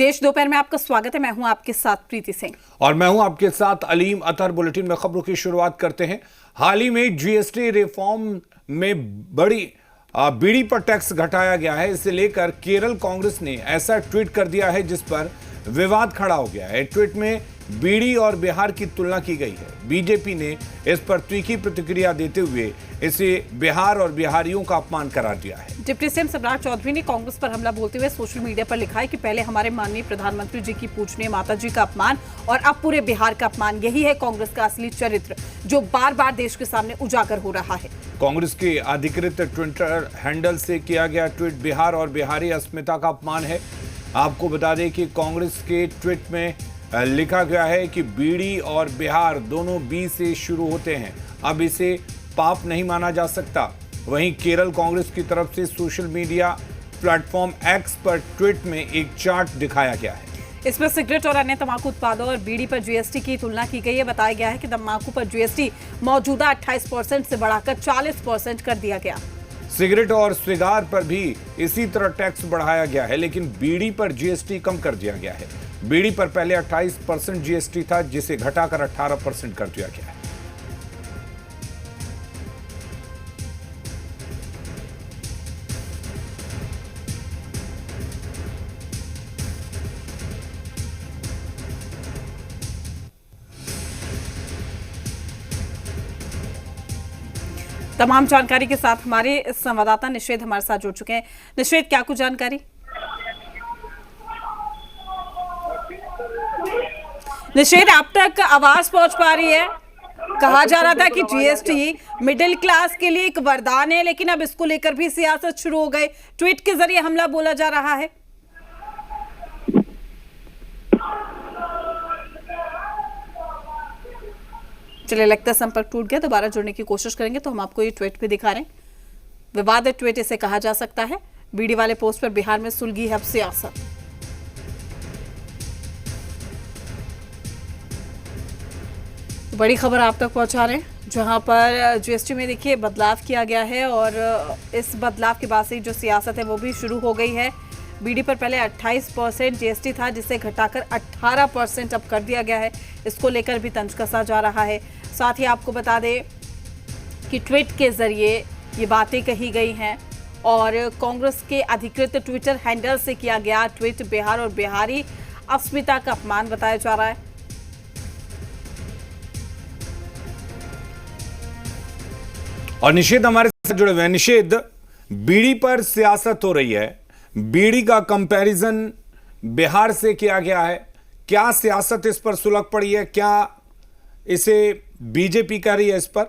देश दोपहर में आपका स्वागत है। मैं हूं आपके साथ प्रीति सिंह और मैं हूं आपके साथ अलीम अतहर। बुलेटिन में खबरों की शुरुआत करते हैं। हाल ही में जीएसटी रिफॉर्म में बड़ी बीड़ी पर टैक्स घटाया गया है। इसे लेकर केरल कांग्रेस ने ऐसा ट्वीट कर दिया है जिस पर विवाद खड़ा हो गया है। ट्वीट में बीड़ी और बिहार की तुलना की गई है। बीजेपी ने इस पर तीखी प्रतिक्रिया देते हुए इसे बिहार और बिहारियों का अपमान करार दिया है। डिप्टी सीएम सम्राट चौधरी ने कांग्रेस पर हमला बोलते हुए सोशल मीडिया पर लिखा है कि पहले हमारे माननीय प्रधानमंत्री जी की पूजनीय माता जी का अपमान और अब पूरे बिहार का अपमान। यही है कांग्रेस का असली चरित्र जो बार बार देश के सामने उजागर हो रहा है। कांग्रेस के अधिकृत ट्विटर हैंडल से किया गया ट्वीट बिहार और बिहारी अस्मिता का अपमान है। आपको बता दें कि कांग्रेस के ट्वीट में लिखा गया है कि बीड़ी और बिहार दोनों बी से शुरू होते हैं, अब इसे पाप नहीं माना जा सकता। वहीं केरल कांग्रेस की तरफ से सोशल मीडिया प्लेटफॉर्म एक्स पर ट्वीट में एक चार्ट दिखाया गया है। इसमें सिगरेट और अन्य तंबाकू उत्पादों और बीड़ी पर जीएसटी की तुलना की गई है। बताया गया है कि तंबाकू पर जीएसटी मौजूदा 28% से बढ़ाकर 40% कर दिया गया। सिगरेट और सिगार पर भी इसी तरह टैक्स बढ़ाया गया है, लेकिन बीड़ी पर जीएसटी कम कर दिया गया है। बीड़ी पर पहले 28% जीएसटी था, जिसे घटाकर 18% कर दिया गया है। तमाम जानकारी के साथ हमारे संवाददाता निषेध हमारे साथ जुड़ चुके हैं। निषेध, क्या कुछ जानकारी? निषेध, आप तक आवाज पहुंच पा रही है? कहा जा रहा था कि जीएसटी मिडिल क्लास के लिए एक वरदान है, लेकिन अब इसको लेकर भी सियासत शुरू हो गई। ट्वीट के जरिए हमला बोला जा रहा है। चलिए, लगता है संपर्क टूट गया। दोबारा जुड़ने की कोशिश करेंगे तो हम आपको ये ट्वीट भी दिखा रहे हैं। विवादित ट्वीट इसे कहा जा सकता है। बीड़ी वाले पोस्ट पर बिहार में सुलगी है अब सियासत। बड़ी खबर आप तक पहुंचा रहे हैं, जहां पर जीएसटी में देखिए बदलाव किया गया है और इस बदलाव के बाद से जो सियासत है वो भी शुरू हो गई है। बीड़ी पर पहले 28% जीएसटी था, जिसे घटाकर 18% अब कर दिया गया है। इसको लेकर भी तंज कसा जा रहा है। साथ ही आपको बता दें कि ट्वीट के जरिए ये बातें कही गई हैं और कांग्रेस के अधिकृत ट्विटर हैंडल से किया गया ट्वीट बिहार और बिहारी अस्मिता का अपमान बताया जा रहा है। और निषेध हमारे साथ जुड़े हुए हैं। निषेध, बीड़ी पर सियासत हो रही है, बीड़ी का कंपैरिजन बिहार से किया गया है। क्या सियासत इस पर सुलग पड़ी है? क्या इसे बीजेपी कर रही है इस पर?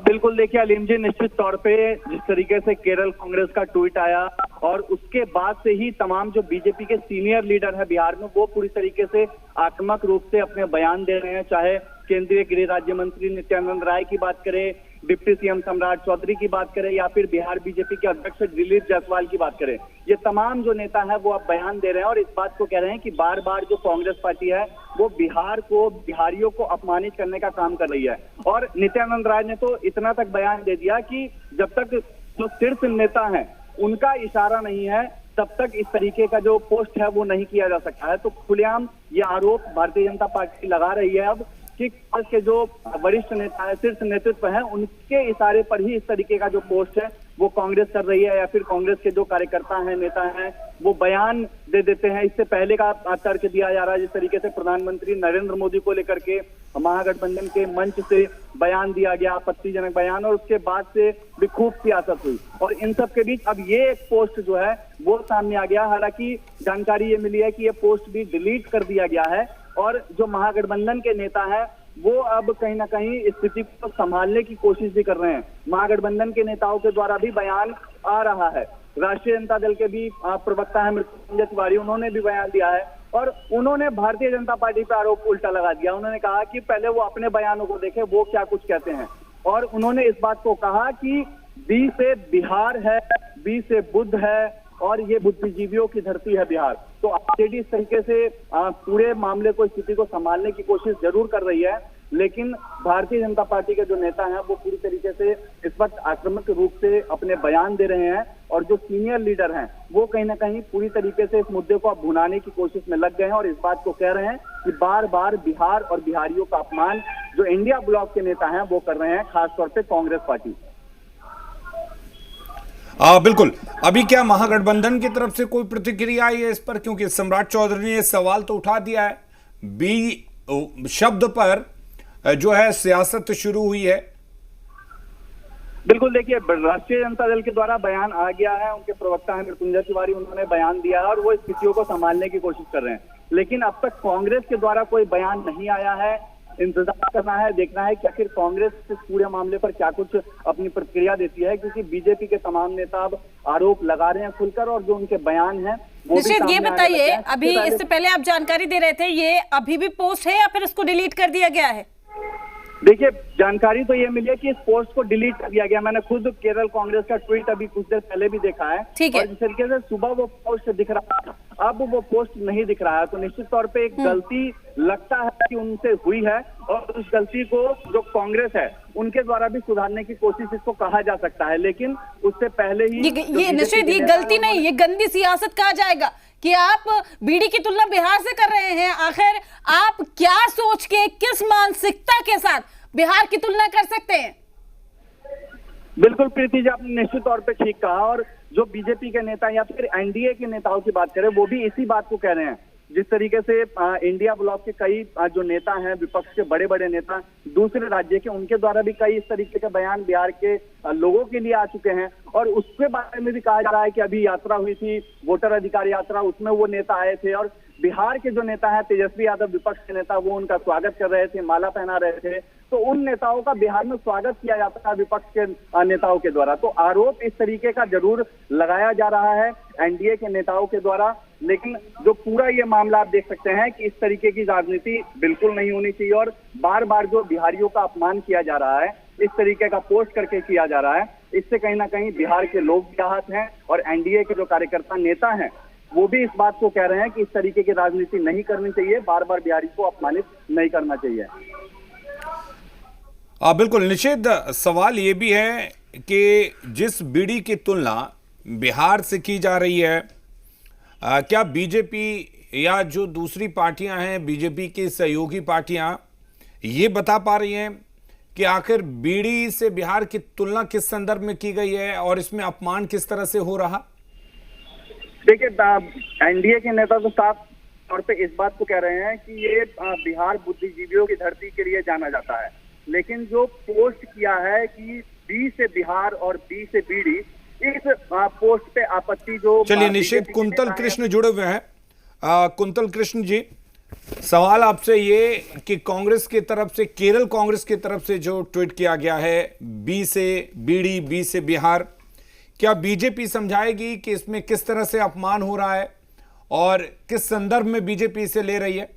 बिल्कुल, देखिए अलीम जी, निश्चित तौर पे जिस तरीके से केरल कांग्रेस का ट्वीट आया और उसके बाद से ही तमाम जो बीजेपी के सीनियर लीडर है बिहार में, वो पूरी तरीके से आक्रामक रूप से अपने बयान दे रहे हैं। चाहे केंद्रीय गृह राज्य मंत्री नित्यानंद राय की बात करें, डिप्टी सीएम सम्राट चौधरी की बात करें, या फिर बिहार बीजेपी के अध्यक्ष दिलीप जायसवाल की बात करें, ये तमाम जो नेता है वो अब बयान दे रहे हैं और इस बात को कह रहे हैं कि बार बार जो कांग्रेस पार्टी है वो बिहार को, बिहारियों को अपमानित करने का काम कर रही है। और नित्यानंद राय ने तो इतना तक बयान दे दिया कि जब तक जो शीर्ष नेता है उनका इशारा नहीं है तब तक इस तरीके का जो पोस्ट है वो नहीं किया जा सकता है। तो खुलेआम ये आरोप भारतीय जनता पार्टी लगा रही है अब कि कांग्रेस के जो वरिष्ठ नेता है, शीर्ष नेतृत्व है, उनके इशारे पर ही इस तरीके का जो पोस्ट है वो कांग्रेस कर रही है, या फिर कांग्रेस के जो कार्यकर्ता हैं, नेता हैं, वो बयान दे देते हैं। इससे पहले का तर्क दिया जा रहा है जिस तरीके से प्रधानमंत्री नरेंद्र मोदी को लेकर के महागठबंधन के मंच से बयान दिया गया, आपत्तिजनक बयान, और उसके बाद से भी खूब सियासत हुई। और इन सब के बीच अब ये एक पोस्ट जो है वो सामने आ गया। हालांकि जानकारी ये मिली है कि ये पोस्ट भी डिलीट कर दिया गया है और जो महागठबंधन के नेता है वो अब कहीं ना कहीं स्थिति को संभालने की कोशिश भी कर रहे हैं। महागठबंधन के नेताओं के द्वारा भी बयान आ रहा है। राष्ट्रीय जनता दल के भी प्रवक्ता है मृत्युंजय तिवारी, उन्होंने भी बयान दिया है और उन्होंने भारतीय जनता पार्टी पर आरोप उल्टा लगा दिया। उन्होंने कहा कि पहले वो अपने बयानों को देखे, वो क्या कुछ कहते हैं। और उन्होंने इस बात को कहा कि बी से बिहार है, बी से बुद्ध है और ये बुद्धिजीवियों की धरती है बिहार। तो आरजेडी इस तरीके से पूरे मामले को, स्थिति को संभालने की कोशिश जरूर कर रही है, लेकिन भारतीय जनता पार्टी के जो नेता हैं वो पूरी तरीके से इस वक्त आक्रामक रूप से अपने बयान दे रहे हैं और जो सीनियर लीडर हैं वो कहीं ना कहीं पूरी तरीके से इस मुद्दे को अब भुनाने की कोशिश में लग गए हैं और इस बात को कह रहे हैं कि बार बार बिहार और बिहारियों का अपमान जो इंडिया ब्लॉक के नेता हैं वो कर रहे हैं, खासतौर पे कांग्रेस पार्टी। बिल्कुल। अभी क्या महागठबंधन की तरफ से कोई प्रतिक्रिया आई है इस पर, क्योंकि सम्राट चौधरी ने सवाल तो उठा दिया है, बी शब्द पर जो है सियासत शुरू हुई है। बिल्कुल, देखिए राष्ट्रीय जनता दल के द्वारा बयान आ गया है, उनके प्रवक्ता हैं मृत्युंजय तिवारी, उन्होंने बयान दिया है और वो स्थितियों को संभालने की कोशिश कर रहे हैं, लेकिन अब तक कांग्रेस के द्वारा कोई बयान नहीं आया है। इंतजार करना है, देखना है कि आखिर कांग्रेस इस पूरे मामले पर क्या कुछ अपनी प्रतिक्रिया देती है, क्योंकि बीजेपी के तमाम नेता अब आरोप लगा रहे हैं खुलकर और जो उनके बयान हैं वो भी निश्चित, सामने ये आने बताइए, लगे हैं। अभी इससे पहले आप जानकारी दे रहे थे, ये अभी भी पोस्ट है या फिर उसको डिलीट कर दिया गया है? देखिए, जानकारी तो ये मिली है कि इस पोस्ट को डिलीट कर दिया गया। मैंने खुद केरल कांग्रेस का ट्वीट अभी कुछ देर पहले भी देखा है। ठीक है। और जिस तरीके से सुबह वो पोस्ट दिख रहा था, अब वो पोस्ट नहीं दिख रहा है, तो निश्चित तौर पे एक गलती लगता है कि उनसे हुई है और उस गलती को जो कांग्रेस है उनके द्वारा भी सुधारने की कोशिश इसको कहा जा सकता है, लेकिन उससे पहले ही ये निश्चित, ये गलती नहीं, ये गंदी सियासत कहा जाएगा कि आप बीडी की तुलना बिहार से कर रहे हैं। आखिर आप क्या सोच के, किस मानसिकता के साथ बिहार की तुलना कर सकते हैं? बिल्कुल प्रीति जी, आपने निश्चित तौर पे ठीक कहा। और जो बीजेपी के नेता या फिर एनडीए के नेताओं की बात करें, वो भी इसी बात को कह रहे हैं। जिस तरीके से इंडिया ब्लॉक के कई जो नेता हैं, विपक्ष के बड़े बड़े नेता दूसरे राज्य के, उनके द्वारा भी कई इस तरीके के बयान बिहार के लोगों के लिए आ चुके हैं और उसके बारे में भी कहा जा रहा है कि अभी यात्रा हुई थी, वोटर अधिकार यात्रा, उसमें वो नेता आए थे और बिहार के जो नेता हैं तेजस्वी यादव, विपक्ष के नेता, वो उनका स्वागत कर रहे थे, माला पहना रहे थे, तो उन नेताओं का बिहार में स्वागत किया जाता है विपक्ष के नेताओं के द्वारा। तो आरोप इस तरीके का जरूर लगाया जा रहा है एनडीए के नेताओं के द्वारा, लेकिन जो पूरा ये मामला आप देख सकते हैं कि इस तरीके की राजनीति बिल्कुल नहीं होनी चाहिए और बार बार जो बिहारियों का अपमान किया जा रहा है, इस तरीके का पोस्ट करके किया जा रहा है, इससे कहीं ना कहीं बिहार के लोग भी आहत हैं और एनडीए के जो कार्यकर्ता नेता हैं वो भी इस बात को कह रहे हैं कि इस तरीके की राजनीति नहीं करनी चाहिए, बार बार बिहारी को अपमानित नहीं करना चाहिए। बिल्कुल निषेध। सवाल ये भी है कि जिस बीडी की तुलना बिहार से की जा रही है, क्या बीजेपी या जो दूसरी पार्टियां हैं, बीजेपी की सहयोगी पार्टियां, ये बता पा रही हैं कि आखिर बीडी से बिहार की तुलना किस संदर्भ में की गई है और इसमें अपमान किस तरह से हो रहा? देखिए, एनडीए के नेता तो साफ तौर पे इस बात को कह रहे हैं कि ये बिहार बुद्धिजीवियों की धरती के लिए जाना जाता है, लेकिन जो पोस्ट किया है कि बी से बिहार और बी से बीडी, इस पोस्ट पे आपत्ति जो चलिए निषेध, कुंतल कृष्ण जुड़े हुए हैं। कुंतल कृष्ण जी, सवाल आपसे ये कि कांग्रेस की तरफ से, केरल कांग्रेस की तरफ से जो ट्वीट किया गया है, बी से बीडी, बी से बिहार, क्या बीजेपी समझाएगी कि इसमें किस तरह से अपमान हो रहा है और किस संदर्भ में बीजेपी इसे ले रही है?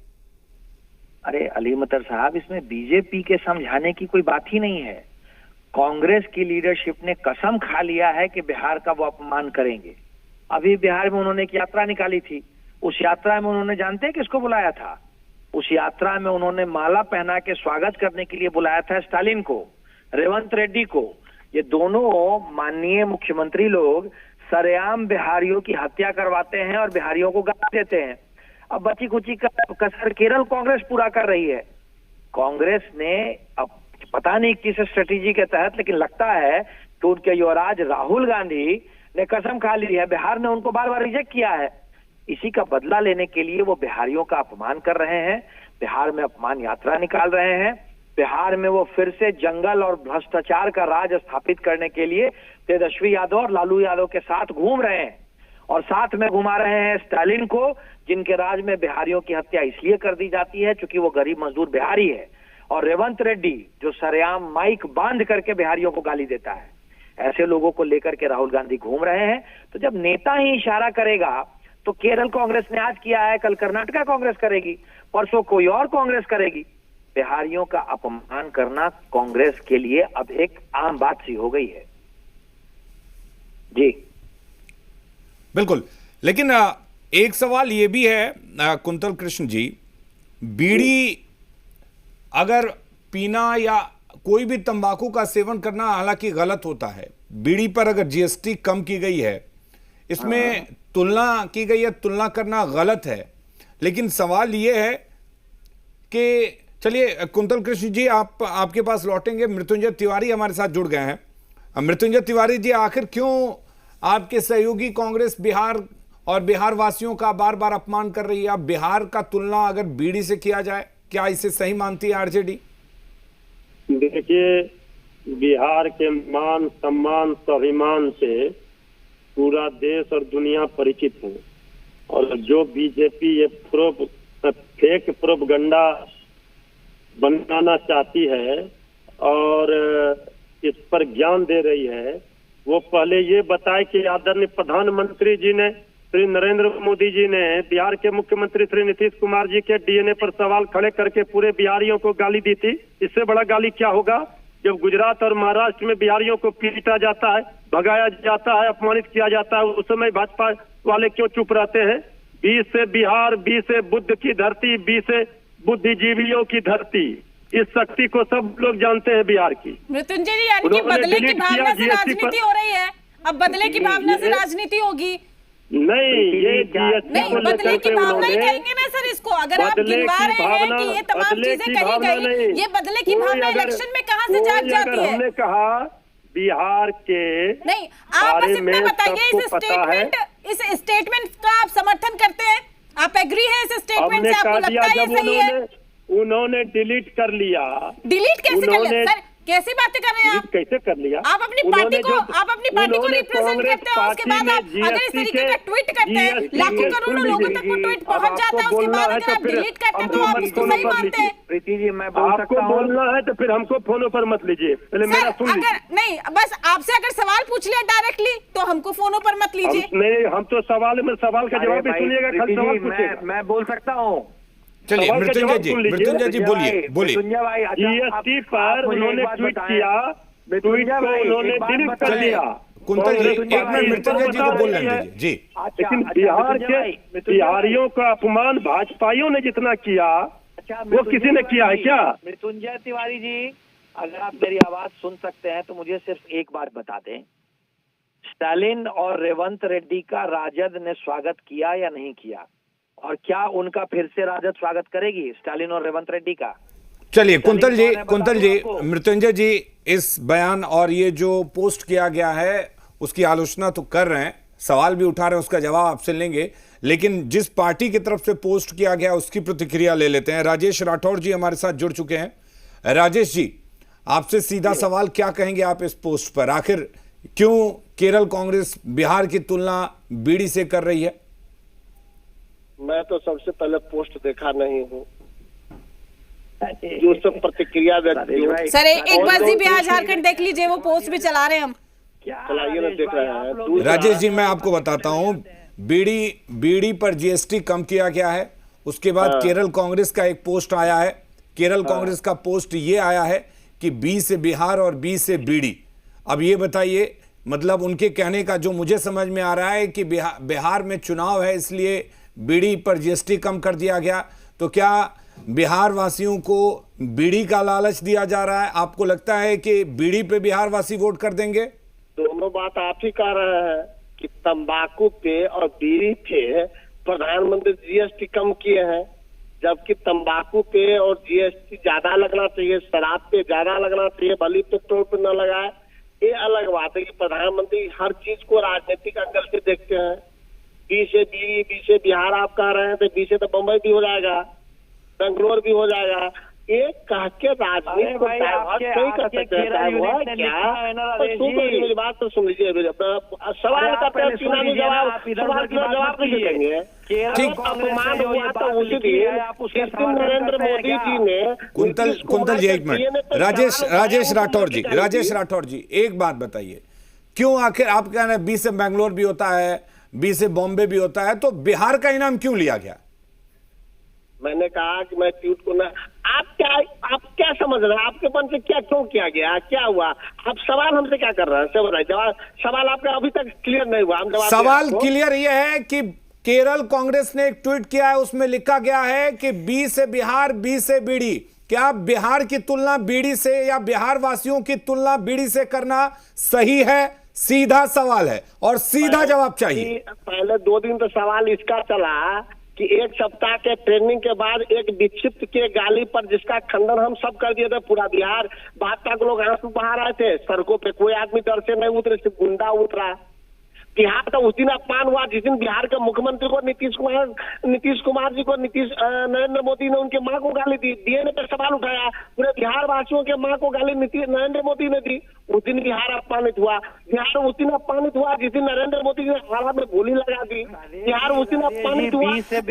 अरे अली मतर साहब, इसमें बीजेपी के समझाने की कोई बात ही नहीं है। कांग्रेस की लीडरशिप ने कसम खा लिया है कि बिहार का वो अपमान करेंगे। अभी बिहार में उन्होंने एक यात्रा निकाली थी, उस यात्रा में उन्होंने जानते हैं किसको बुलाया था? उस यात्रा में उन्होंने माला पहना के स्वागत करने के लिए बुलाया था स्टालिन को, रेवंत रेड्डी को। ये दोनों माननीय मुख्यमंत्री लोग सरेआम बिहारियों की हत्या करवाते हैं और बिहारियों को गाली देते हैं। अब बची कुची का कसर केरल कांग्रेस पूरा कर रही है। कांग्रेस ने अब पता नहीं किस स्ट्रेटेजी के तहत, लेकिन लगता है कि उनके युवराज राहुल गांधी ने कसम खा ली है, बिहार ने उनको बार बार रिजेक्ट किया है, इसी का बदला लेने के लिए वो बिहारियों का अपमान कर रहे हैं, बिहार में अपमान यात्रा निकाल रहे हैं। बिहार में वो फिर से जंगल और भ्रष्टाचार का राज स्थापित करने के लिए तेजस्वी यादव और लालू यादव के साथ घूम रहे हैं और साथ में घुमा रहे हैं स्टालिन को, जिनके राज में बिहारियों की हत्या इसलिए कर दी जाती है क्योंकि वो गरीब मजदूर बिहारी है, और रेवंत रेड्डी जो सरेआम माइक बांध करके बिहारियों को गाली देता है। ऐसे लोगों को लेकर के राहुल गांधी घूम रहे हैं। तो जब नेता ही इशारा करेगा, तो केरल कांग्रेस ने आज किया है, कल कर्नाटका कांग्रेस करेगी, परसों कोई और कांग्रेस करेगी। बिहारियों का अपमान करना कांग्रेस के लिए अब एक आम बात सी हो गई है। जी बिल्कुल, लेकिन एक सवाल ये भी है कुंतल कृष्ण जी, बीड़ी अगर पीना या कोई भी तंबाकू का सेवन करना हालांकि गलत होता है, बीड़ी पर अगर जीएसटी कम की गई है, इसमें तुलना की गई है, तुलना करना गलत है, लेकिन सवाल ये है कि चलिए कुंतल कृष्ण जी आपके पास लौटेंगे। मृत्युंजय तिवारी हमारे साथ जुड़ गए हैं। मृत्युंजय तिवारी जी, आखिर क्यों आपके सहयोगी कांग्रेस बिहार और बिहार वासियों का बार बार अपमान कर रही है? अब बिहार का तुलना अगर बीड़ी से किया जाए, क्या इसे सही मानती है आरजेडी? देखिए, बिहार के मान सम्मान स्वाभिमान से पूरा देश और दुनिया परिचित है, और जो बीजेपी ये फेक प्रोपगंडा बनाना चाहती है और इस पर ज्ञान दे रही है, वो पहले ये बताए कि आदरणीय प्रधानमंत्री जी ने, श्री नरेंद्र मोदी जी ने बिहार के मुख्यमंत्री श्री नीतीश कुमार जी के डीएनए पर सवाल खड़े करके पूरे बिहारियों को गाली दी थी। इससे बड़ा गाली क्या होगा जब गुजरात और महाराष्ट्र में बिहारियों को पीटा जाता है, भगाया जाता है, अपमानित किया जाता है, उस समय भाजपा वाले क्यों चुप रहते हैं? 20 से बिहार, 20 से बुद्ध की धरती, 20 से बुद्धिजीवियों की धरती, इस शक्ति को सब लोग जानते हैं बिहार की। मृत्युंजय जी, यानी कि बदले की भावना से राजनीति हो रही है। अब बदले की भावना से राजनीति होगी? नहीं, ये जीएसटी नहीं, बदले की भावना ही कहेंगे ना सर इसको। अगर आप गिनवा रहे हैं कि ये तमाम चीजें कही गई, ये बदले की भावना इलेक्शन में कहां से जाग जाती है? हमने कहा बिहार के नहीं, आप बस इतना बताइए, इस स्टेटमेंट का आप समर्थन करते हैं? आप एग्री है इस स्टेटमेंट से? आपको लगता है ये सही है? उन्होंने डिलीट कर लिया। डिलीट कैसे कर लिया सर? कैसी बातें कर रहे हैं आप? कैसे कर लिया? आप अपनी पार्टी को रिप्रेजेंट करते हो, उसके बाद आप अगर इस तरीके का ट्वीट करते हैं, लाखों करोड़ों लोगों तक वो ट्वीट पहुंच जाता है, उसके बाद अगर आप डिलीट करते हैं तो आप इसको सही मानते हैं? प्रीति जी, मैं बोल सकता हूं? बोलना है तो फिर हमको फोन पर मत लीजिए, पहले मेरा सुन लीजिए। अगर नहीं, बस आपसे अगर सवाल पूछ लिया डायरेक्टली तो हमको फोनों पर मत लीजिए। नहीं, हम तो सवाल का जवाब भी सुनिएगा, खाली सवाल पूछिएगा। मैं बोल सकता हूँ? चलिए मृत्युंजय जी बोलिए। जीएसटी पर उन्होंने ट्वीट किया, ट्वीट को उन्होंने डिलीट कर दिया। कुंतल जी, एक मिनट मृत्युंजय जी को बोलने दीजिए जी। लेकिन बिहार के बिहारियों का अपमान भाजपाइयों ने जितना किया वो किसी ने किया है क्या? मृत्युंजय तिवारी जी, अगर आप मेरी आवाज सुन सकते हैं तो मुझे सिर्फ एक बात बता दें, स्टालिन और रेवंत रेड्डी का राजद ने स्वागत किया या नहीं किया, और क्या उनका फिर से राजद स्वागत करेगी स्टालिन और रेवंत रेड्डी का? चलिए कुंतल जी, मृत्युंजय जी इस बयान और ये जो पोस्ट किया गया है उसकी आलोचना तो कर रहे हैं, सवाल भी उठा रहे हैं, उसका जवाब आपसे लेंगे, लेकिन जिस पार्टी की तरफ से पोस्ट किया गया उसकी प्रतिक्रिया ले लेते हैं। राजेश राठौर जी हमारे साथ जुड़ चुके हैं। राजेश जी, आपसे सीधा सवाल, क्या कहेंगे आप इस पोस्ट पर? आखिर क्यों केरल कांग्रेस बिहार की तुलना बीड़ी से कर रही है? मैं तो सबसे पहले पोस्ट देखा नहीं हूँ, जो सब प्रतिक्रिया व्यक्ति हूँ। सर एक बार जी बिहार झारखंड देख लीजिए, वो पोस्ट भी चला रहे हैं हम। चलाइए ना, देख रहे हैं। राजेश जी, मैं आपको बताता हूँ, बीड़ी पर जीएसटी कम किया गया है, उसके बाद केरल कांग्रेस का एक पोस्ट आया है। केरल कांग्रेस का पोस्ट ये आया है कि बी से बिहार और बी से बीड़ी। अब ये बताइए, मतलब उनके कहने का जो मुझे समझ में आ रहा है कि बिहार में चुनाव है इसलिए बीड़ी पर जीएसटी कम कर दिया गया, तो क्या बिहार वासियों को बीड़ी का लालच दिया जा रहा है? आपको लगता है कि बीड़ी पे बिहार वासी वोट कर देंगे? दोनों बात आप ही कह रहे हैं कि तंबाकू पे और बीड़ी पे प्रधानमंत्री जीएसटी कम किए हैं, जबकि तंबाकू पे और जीएसटी ज्यादा लगना चाहिए, शराब पे ज्यादा लगना चाहिए, भली पेट्रोल पे न लगाए। ये अलग बात है कि प्रधानमंत्री हर चीज को राजनीतिक एंगल से देखते हैं। बी से बीड़ी, बी से बिहार आप कह रहे हैं, तो बी से तो बम्बई भी हो जाएगा, बेंगलोर भी हो जाएगा। एक कह के राजनीति को डाइवर्ट नहीं कर सकते हैं। क्या मेरी बात तो सुन लीजिए, सवाल का चुनावी जवाब, सवाल का जवाब नहीं देंगे। ठीक, अपमान हुआ तो उसी दिन नरेंद्र मोदी जी ने। कुंतल जी एक मिनट, राजेश राठौर जी एक बात बताइए, क्यों आखिर आप कह रहे हैं बी से बेंगलोर भी होता है, बी से बॉम्बे भी होता है, तो बिहार का इनाम क्यों लिया गया? मैंने कहा कि मैं ट्वीट को ना, आप क्या समझ रहे हैं? आपके मन से क्या क्यों किया गया, क्या हुआ? आप सवाल हमसे क्या कर रहे हैं? सवाल आपका अभी तक क्लियर नहीं हुआ। हम सवाल क्लियर ये है कि केरल कांग्रेस ने एक ट्वीट किया है, उसमें लिखा गया है कि बी से बिहार, बी से बीड़ी। क्या बिहार की तुलना बीड़ी से या बिहार वासियों की तुलना बीड़ी से करना सही है सीधा सवाल है और सीधा जवाब चाहिए। पहले 2 दिन तो सवाल इसका चला कि 1 सप्ताह के ट्रेनिंग के बाद एक विक्षिप्त के गाली पर जिसका खंडन हम सब कर दिए थे, पूरा बिहार भाजपा के लोग आंसू बहा रहे थे, सड़कों पे कोई आदमी डर से नहीं उतरे, सिर्फ गुंडा उतरा। बिहार का उस दिन अपमान हुआ जिस दिन बिहार के मुख्यमंत्री को नीतीश कुमार जी को नरेंद्र मोदी ने उनके मां को गाली दी, डीएनए पे सवाल उठाया, पूरे बिहार वासियों के मां को गाली नरेंद्र मोदी ने दी। उस दिन बिहार अपमानित हुआ। बिहार उस दिन अपमानित हुआ जिस दिन नरेंद्र मोदी ने हारा में गोली लगा दी। बिहार उस दिन अपमानित हुआ।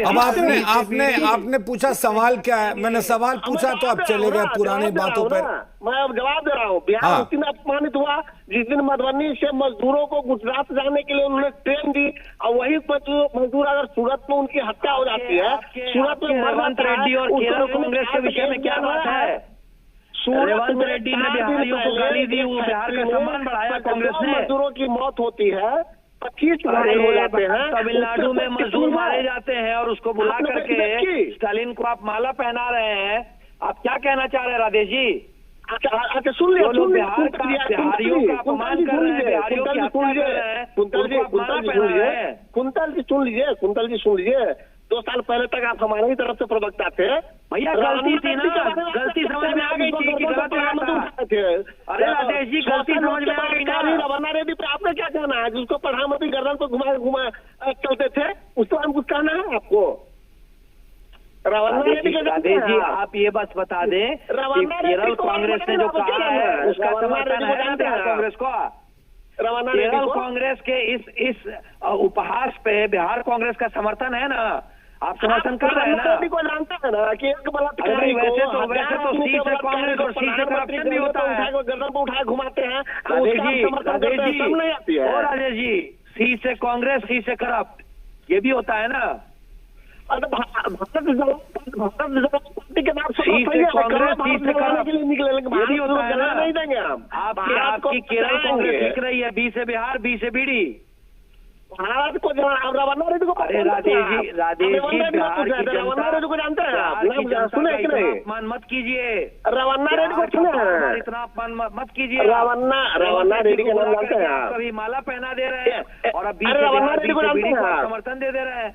अब आपने पूछा सवाल क्या है, मैंने सवाल पूछा तो आप चले गए पुरानी बातों पर। मैं अब जवाब दे रहा हूँ। बिहार उस दिन अपमानित हुआ जिस दिन मधुबनी से मजदूरों को गुजरात जाने के लिए उन्होंने ट्रेन दी, और वही मजदूर अगर सूरत में उनकी हत्या हो जाती है, सूरत में रेवंत रेड्डी और केरल कांग्रेस के विषय में क्या बात है? रेवंत रेड्डी ने बिहारियों को गाली दी, वो बिहार का सम्मान बढ़ाया कांग्रेस ने। मजदूरों की मौत होती है, 25 घायल हो जाते हैं। तमिलनाडु में मजदूर मारे जाते हैं और उसको बुला करके स्टालिन को आप माला पहना रहे हैं। आप क्या कहना चाह रहे हैं राधेश जी? अच्छा सुन लिया, बिहारियों का अपमान कर रहे हैं, बिहारियों की हत्या कर रहे हैं, कुंतल जी सुन लीजिए 2 साल पहले तक आप हमारे ही तरफ से प्रवक्ता थे भैया। गलती थी ना, गलती समझ में आ गई थी कि गलत थे। अरे राजेश जी गलती समझ में आ गई ना। रवाना रेड्डी पे आपने क्या कहना है? जिसको प्रधानमंत्री गर्दन को घुमा चलते थे, उसको हम कुछ कहना है आपको? राधेश जी आप ये बात बता दें कि केरल कांग्रेस ने जो कहा है उसका समर्थन है बिहार कांग्रेस को? केरल कांग्रेस के इस उपहास पे बिहार कांग्रेस का समर्थन है ना? आप समर्थन कर रहे हैं ना? को जानते हैं ना कि वैसे तो सी से कांग्रेस और सी से करप्शन भी होता है। गर्दन पर उठाए घुमाते हैं। राजेश जी सी से कांग्रेस, सी से करप्ट, ये भी होता है ना? भारत जनता पार्टी के नाम सी से कांग्रेस, सी से करप्ट, ये भी होता है ना? नहीं देंगे हम। आपकी केरल कांग्रेस दिख रही है, बी से बिहार, बी से बीडी। भारत को रवाना रेड्डी को, अरे राधेश जी बिहार की रवाना रेड्डी को जानते हैं आप? सुने कि नहीं? अपमान मत कीजिए, रवाना रेड्डी को सुने हैं? इतना अपमान मत कीजिए। रवाना रेड्डी का नाम जानते हैं आप? कभी माला पहना दे रहे हैं और अब रवाना रेड्डी को जानते हैं? समर्थन दे रहे हैं।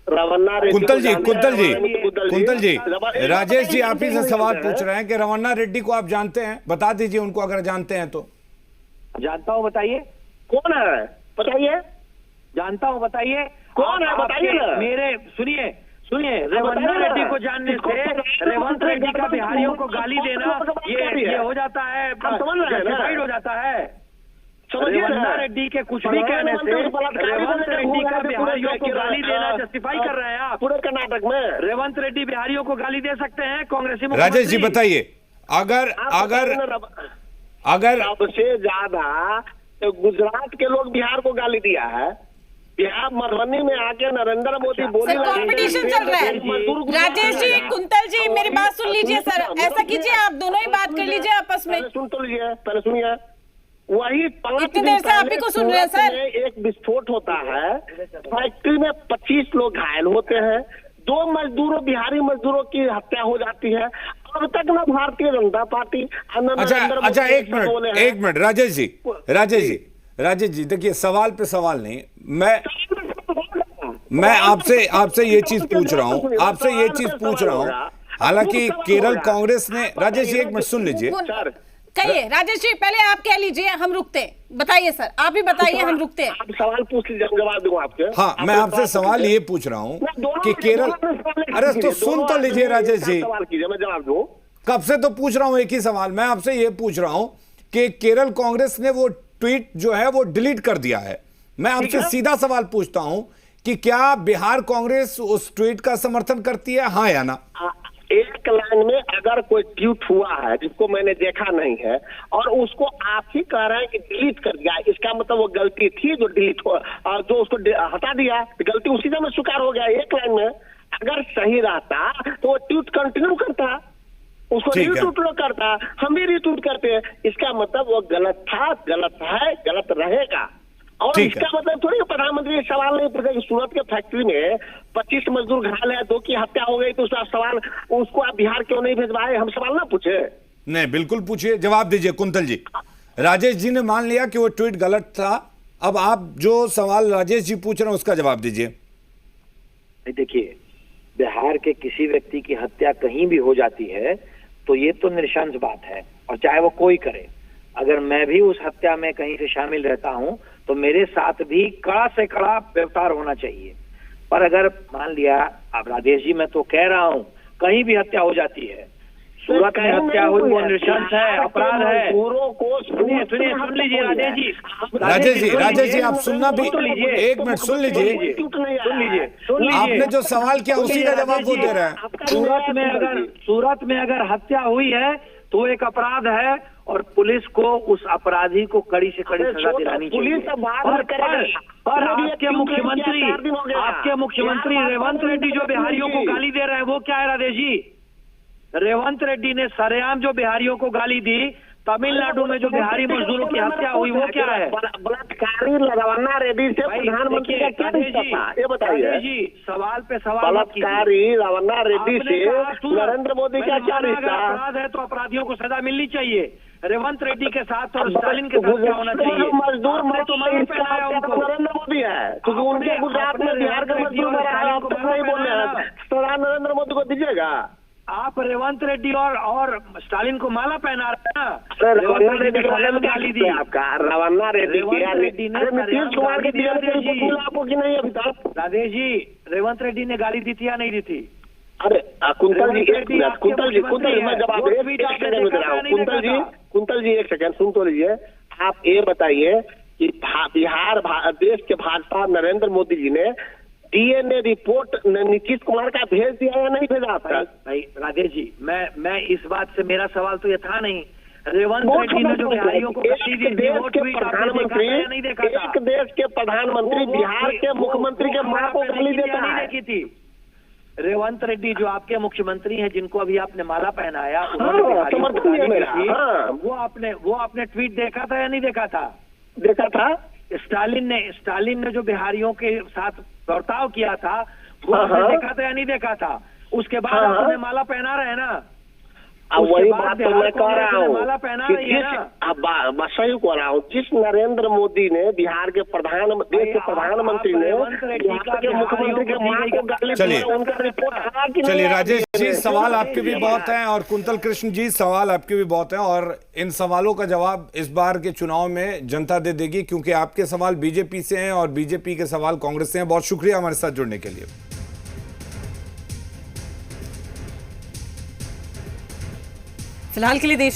कुंतल जी राजेश जी आप ही से सवाल पूछ रहे हैं कि रवाना रेड्डी को आप जानते हैं? बता दीजिए उनको अगर जानते हैं तो। जानता हूँ, बताइए कौन है, बताइए। जानता हूँ, बताइए कौन है, बताइए ना। मेरे सुनिए रेवंत रेड्डी को जानने से रेवंत रेड्डी का बिहारियों को गाली देना ये हो जाता है, जस्टिफाइड हो जाता है। रेवंत रेड्डी के कुछ भी कहने से रेवंत रेड्डी का बिहारियों को गाली देना जस्टिफाई कर रहे हैं आप? पूरे कर्नाटक में रेवंत रेड्डी बिहारियों को गाली दे सकते हैं कांग्रेसी? राजेश जी बताइए, अगर सबसे ज्यादा गुजरात के लोग बिहार को गाली दिया है। बिहार मधुबनी में आके नरेंद्र मोदी बोली, कंपटीशन चल रहा है। राजेश जी, कुंतल जी मेरी बात सुन लीजिए सर, ऐसा कीजिए आप दोनों ही बात कर लीजिए आपस में। सुन तो लीजिए, पहले सुनिए। वही 5 इतनी देर से आप ही को सुन रहे हैं सर। एक विस्फोट होता है, फैक्ट्री में 25 लोग घायल होते हैं, 2 बिहारी मजदूरों की हत्या हो जाती है। अब तक ना भारतीय जनता पार्टी अच्छा एक मिनट राजेश जी देखिए, सवाल पे सवाल नहीं, मैं आपसे ये चीज पूछ रहा हूं हालांकि केरल कांग्रेस ने, राजेश जी एक मिनट सुन लीजिए। कहिए राजेश जी, पहले आप कह लीजिए, हम रुकते हैं। बताइए सर, आप ही बताइए, हम रुकते हैं। आप सवाल पूछ लीजिए, जवाब दूंगा आपके। हाँ, मैं आपसे सवाल ये पूछ रहा हूँ कि केरल, अरे तो सुन तो लीजिए राजेश जी, सवाल कीजिए, मैं जवाब दूं। कब से तो पूछ रहा हूँ एक ही सवाल। मैं आपसे ये पूछ रहा हूँ कि केरल कांग्रेस ने वो ट्वीट जो है वो डिलीट कर दिया है। मैं आपसे सीधा सवाल पूछता हूं कि क्या बिहार कांग्रेस उस ट्वीट का समर्थन करती है, हाँ या ना? एक लाइन में अगर कोई ट्वीट हुआ है जिसको मैंने देखा नहीं है और उसको आप ही कह रहे हैं कि डिलीट कर दिया, इसका मतलब वो गलती थी जो डिलीट हो, जो उसको हटा दिया, गलती उसी समय स्वीकार हो गया। एक लाइन में अगर सही रहता तो वो ट्वीट कंटिन्यू करता, उसको रीट्वीट करता, हम भी रीट्वीट करते हैं। इसका मतलब वो गलत था, गलत है, गलत रहेगा। और इसका मतलब थोड़ी प्रधानमंत्री सवाल नहीं पूछे कि सूरत के फैक्ट्री में 25 मजदूर घायल है, 2 की हत्या हो गई, तो उसका सवाल, उसको आप बिहार क्यों नहीं भेजवाए, हम सवाल ना पूछे? नहीं, बिल्कुल पूछिए, जवाब दीजिए कुंतल जी। राजेश जी ने मान लिया कि वो ट्वीट गलत था। अब आप जो सवाल राजेश जी पूछ रहे हैं उसका जवाब दीजिए। देखिए, बिहार के किसी व्यक्ति की हत्या कहीं भी हो जाती है तो ये तो निरशंस बात है, और चाहे वो कोई करे। अगर मैं भी उस हत्या में कहीं से शामिल रहता हूं तो मेरे साथ भी कड़ा से कड़ा व्यवहार होना चाहिए। पर अगर मान लिया, अब राजेश जी मैं तो कह रहा हूं, कहीं भी हत्या हो जाती है, सूरत में हत्या हुई, वो नृशंस है, अपराध है। सुनिए, सुन लीजिए राजेश जी आप सुनना भी, एक मिनट सुन लीजिए। आपने जो सवाल किया उसी का जवाब वो दे रहा है। सूरत में अगर हत्या हुई है तो एक अपराध है, और पुलिस को उस अपराधी को कड़ी से कड़ी सजा दिलानी चाहिए। पर आपके मुख्यमंत्री रेवंत रेड्डी जो बिहारियों को गाली दे रहे हैं, वो क्या है राजेश जी? रेवंत रेड्डी ने सरेआम जो बिहारियों को गाली दी, तमिलनाडु में जो बिहारी मजदूरों की हत्या हुई, वो क्या है? बलात्कारी रवाना रेड्डी से प्रधानमंत्री का क्या रिश्ता था, ये बताइए जी। सवाल पे सवाल। बलात्कारी रवाना रेड्डी से नरेंद्र मोदी का क्या रिश्ता? अपराध है तो अपराधियों को सजा मिलनी चाहिए। रेवंत रेड्डी के साथ और स्टालिन के साथ क्या होना चाहिए? मजदूर तो नरेंद्र मोदी है, क्योंकि उनके गुजरात में बिहार के मजदूर मरा है, आप तो नहीं बोल रहे हैं, सजा नरेंद्र मोदी को दीजिएगा। आप रेवंत रेड्डी और स्टालिन को माला पहना रहे हैं ना। रवाना रेड्डी के बारे में क्या गाली दी आपका? रवाना रेड्डी ने नीतीश कुमार के दिया आपको कि नहीं अभी तक? राजेश जी, रेवंत रेड्डी ने गाली दी थी या नहीं दी थी? अरे कुंतल जी मैं जवाब कुंतल जी एक सेकंड सुन तो लीजिए। आप ये बताइए कि बिहार देश के भाजपा नरेंद्र मोदी जी ने डीएनए रिपोर्ट नीतीश कुमार का भेज दिया या नहीं भेजा आपका? भाई राजेश जी, मैं इस बात से, मेरा सवाल तो ये था नहीं। रेवंत रेड्डी ने जो बिहारियों को गाली दी, देश के प्रधानमंत्री, एक देश के प्रधानमंत्री बिहार के मुख्यमंत्री के मां को गाली देता है। रेवंत रेड्डी जो आपके मुख्यमंत्री हैं, जिनको अभी आपने माला पहनाया, वो आपने ट्वीट देखा था या नहीं देखा था? देखा था। स्टालिन ने जो बिहारियों के साथ बर्ताव किया था, वो आपने देखा था या नहीं देखा था? उसके बाद आपने माला पहना रहे हैं ना। वही बात तो मैं कह रहा हूँ, माला पहना रही है ना। सही कह रहा हूँ। जिस नरेंद्र मोदी ने बिहार के देश के प्रधानमंत्री ने बिहार के मुख्यमंत्री के मां को गाली दी, उनका रिपोर्ट आया कि नहीं? चलिए राजेश जी, सवाल आपके भी बहुत हैं, और कुंतल कृष्ण जी सवाल आपके भी बहुत हैं, और इन सवालों का जवाब इस बार के चुनाव में जनता दे देगी, क्योंकि आपके सवाल बीजेपी से हैं और बीजेपी के सवाल कांग्रेस से हैं। बहुत शुक्रिया हमारे साथ जुड़ने के लिए। फिलहाल के लिए देश